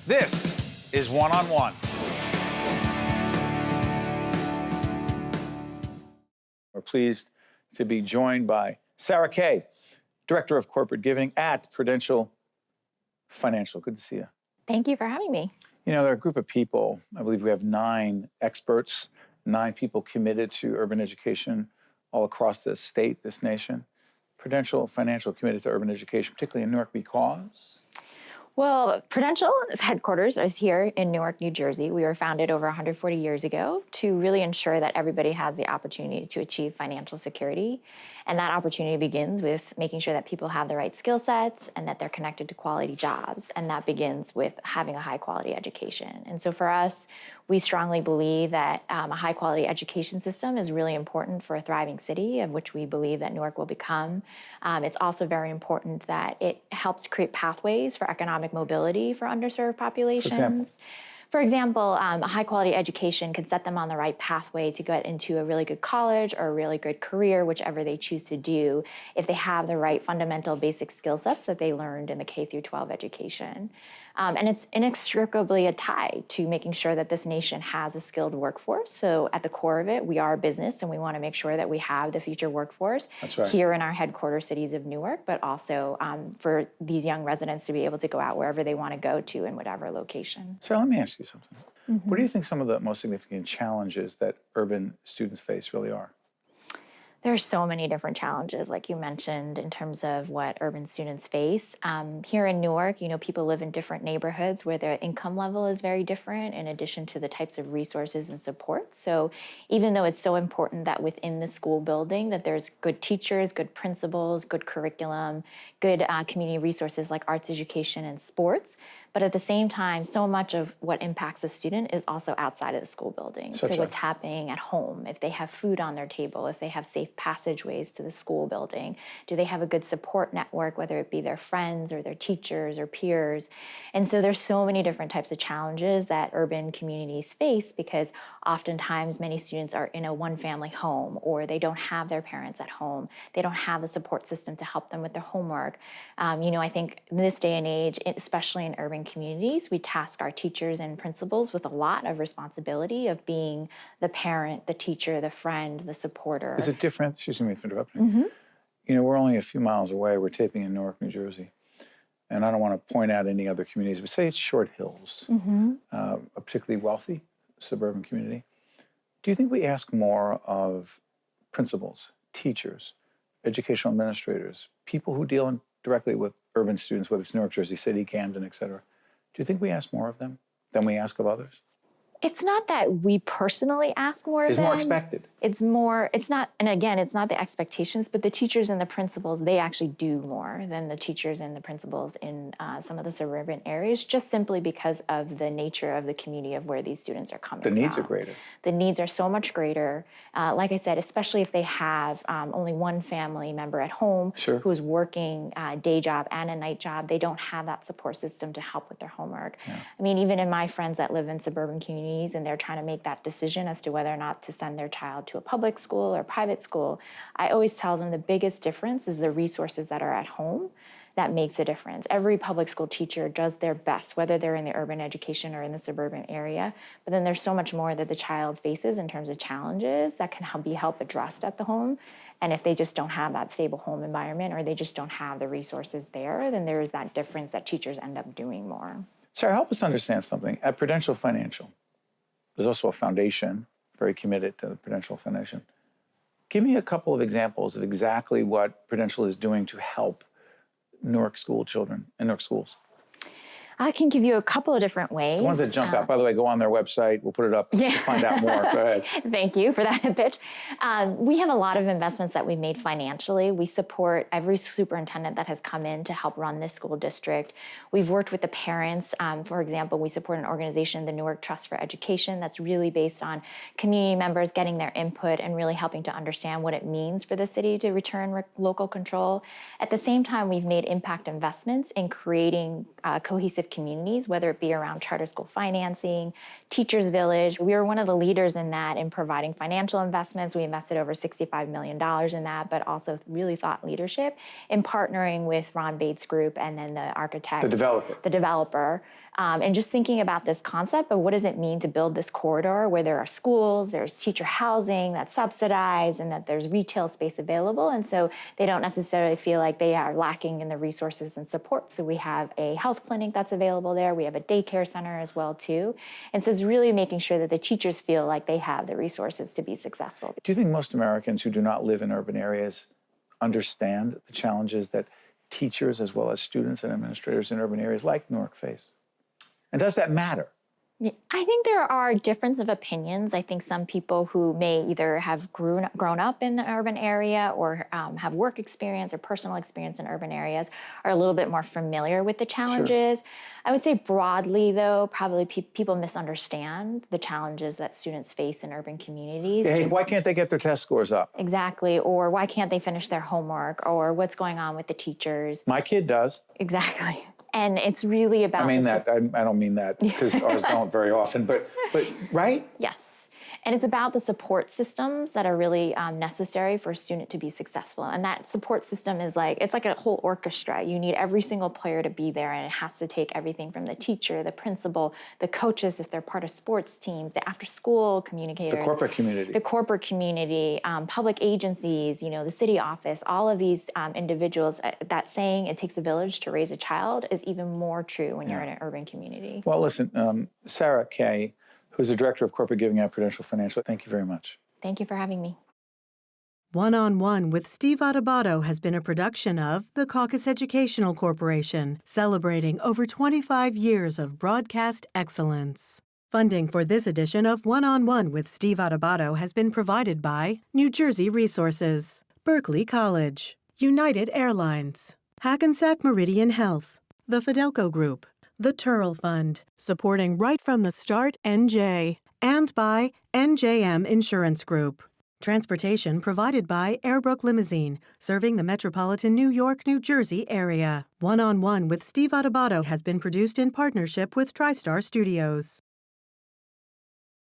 This is One on One. We're pleased to be joined by Sarah Kay, Director of Corporate Giving at Prudential Financial. Good to see you. Thank you for having me. You know, there are a group of people, I believe we have 9 experts, 9 people committed to urban education all across this state, this nation. Prudential Financial committed to urban education, particularly in Newark, because? Well, Prudential's headquarters is here in Newark, New Jersey. We were founded over 140 years ago to really ensure that everybody has the opportunity to achieve financial security. And that opportunity begins with making sure that people have the right skill sets and that they're connected to quality jobs. And that begins with having a high quality education. And so for us, we strongly believe that a high quality education system is really important for a thriving city, of which we believe that Newark will become. It's also very important that it helps create pathways for economic mobility for underserved populations. For example, a high quality education can set them on the right pathway to get into a really good college or a really good career, whichever they choose to do, if they have the right fundamental basic skill sets that they learned in the K through 12 education. And it's inextricably tied to making sure that this nation has a skilled workforce. So at the core of it, we are a business and we want to make sure that we have the future workforce here in our headquarters cities of Newark, but also for these young residents to be able to go out wherever they want to go to in whatever location. So let me ask you something. What do you think some of the most significant challenges that urban students face really are? There's so many different challenges, like you mentioned, in terms of what urban students face. Here in Newark, you know, people live in different neighborhoods where their income level is very different, in addition to the types of resources and support. So even though it's so important that within the school building that there's good teachers, good principals, good curriculum, good community resources like arts education and sports, but at the same time, so much of what impacts a student is also outside of the school building. So what's happening at home, if they have food on their table, if they have safe passageways to the school building, do they have a good support network, whether it be their friends or their teachers or peers? And so there's so many different types of challenges that urban communities face because oftentimes many students are in a one-family home or they don't have their parents at home. They don't have the support system to help them with their homework. You know, I think in this day and age, especially in urban communities, we task our teachers and principals with a lot of responsibility of being the parent, the teacher, the friend, the supporter. Is it different? Excuse me for interrupting. You know, we're only a few miles away. We're taping in Newark, New Jersey. And I don't want to point out any other communities, but say it's Short Hills, a particularly wealthy suburban community. Do you think we ask more of principals, teachers, educational administrators, people who deal directly with urban students, whether it's Newark, Jersey City, Camden, et cetera? Do you think we ask more of them than we ask of others? It's not that we personally ask more of them. It's more expected. It's not, and again, it's not the expectations, but the teachers and the principals, they actually do more than the teachers and the principals in some of the suburban areas, just simply because of the nature of the community of where these students are coming from. The needs are greater. The needs are so much greater. Like I said, especially if they have only one family member at home who's working a day job and a night job, they don't have that support system to help with their homework. I mean, even in my friends that live in suburban communities, and they're trying to make that decision as to whether or not to send their child to a public school or private school, I always tell them the biggest difference is the resources that are at home. That makes a difference. Every public school teacher does their best, whether they're in the urban education or in the suburban area, but then there's so much more that the child faces in terms of challenges that can be help addressed at the home. And if they just don't have that stable home environment or they just don't have the resources there, then there is that difference that teachers end up doing more. Sarah, help us understand something. At Prudential Financial, there's also a foundation very committed to the Prudential Foundation. Give me a couple of examples of exactly what Prudential is doing to help Newark school children in Newark schools. I can give you a couple of different ways. The ones that jump out, by the way, go on their website. We'll put it up to find out more. Go ahead. Thank you for that pitch. We have a lot of investments that we've made financially. We support every superintendent that has come in to help run this school district. We've worked with the parents. For example, we support an organization, the Newark Trust for Education, that's really based on community members getting their input and really helping to understand what it means for the city to return local control. At the same time, we've made impact investments in creating cohesive communities, whether it be around charter school financing, Teachers Village. We were one of the leaders in that in providing financial investments. We invested over $65 million in that, but also really thought leadership in partnering with Ron Bates Group and then the architect. The developer. And just thinking about this concept of what does it mean to build this corridor where there are schools, there's teacher housing that's subsidized, and that there's retail space available. And so they don't necessarily feel like they are lacking in the resources and support. So we have a health clinic that's available there. We have a daycare center as well too. And so it's really making sure that the teachers feel like they have the resources to be successful. Do you think most Americans who do not live in urban areas understand the challenges that teachers as well as students and administrators in urban areas like Newark face? And does that matter? I think there are difference of opinions. I think some people who may either have grown up in the urban area or have work experience or personal experience in urban areas are a little bit more familiar with the challenges. Sure. I would say broadly, though, probably people misunderstand the challenges that students face in urban communities. Hey, why can't they get their test scores up? Exactly. Or why can't they finish their homework? Or what's going on with the teachers? My kid does. Exactly. And it's really about... I don't mean that because ours don't very often, but right? Yes. And it's about the support systems that are really necessary for a student to be successful. And that support system is it's like a whole orchestra. You need every single player to be there, and it has to take everything from the teacher, the principal, the coaches if they're part of sports teams, the after-school communicators. The corporate community. The corporate community, public agencies, the city office, all of these individuals. That saying, it takes a village to raise a child, is even more true when you're in an urban community. Well, listen, Sarah Kay, who's the Director of Corporate Giving at Prudential Financial, thank you very much. Thank you for having me. One-on-One with Steve Adubato has been a production of the Caucus Educational Corporation, celebrating over 25 years of broadcast excellence. Funding for this edition of One-on-One with Steve Adubato has been provided by New Jersey Resources, Berkeley College, United Airlines, Hackensack Meridian Health, the Fidelco Group, the Turl Fund, supporting Right from the Start NJ, and by NJM Insurance Group. Transportation provided by Airbrook Limousine, serving the metropolitan New York, New Jersey area. One-on-One with Steve Adubato has been produced in partnership with TriStar Studios.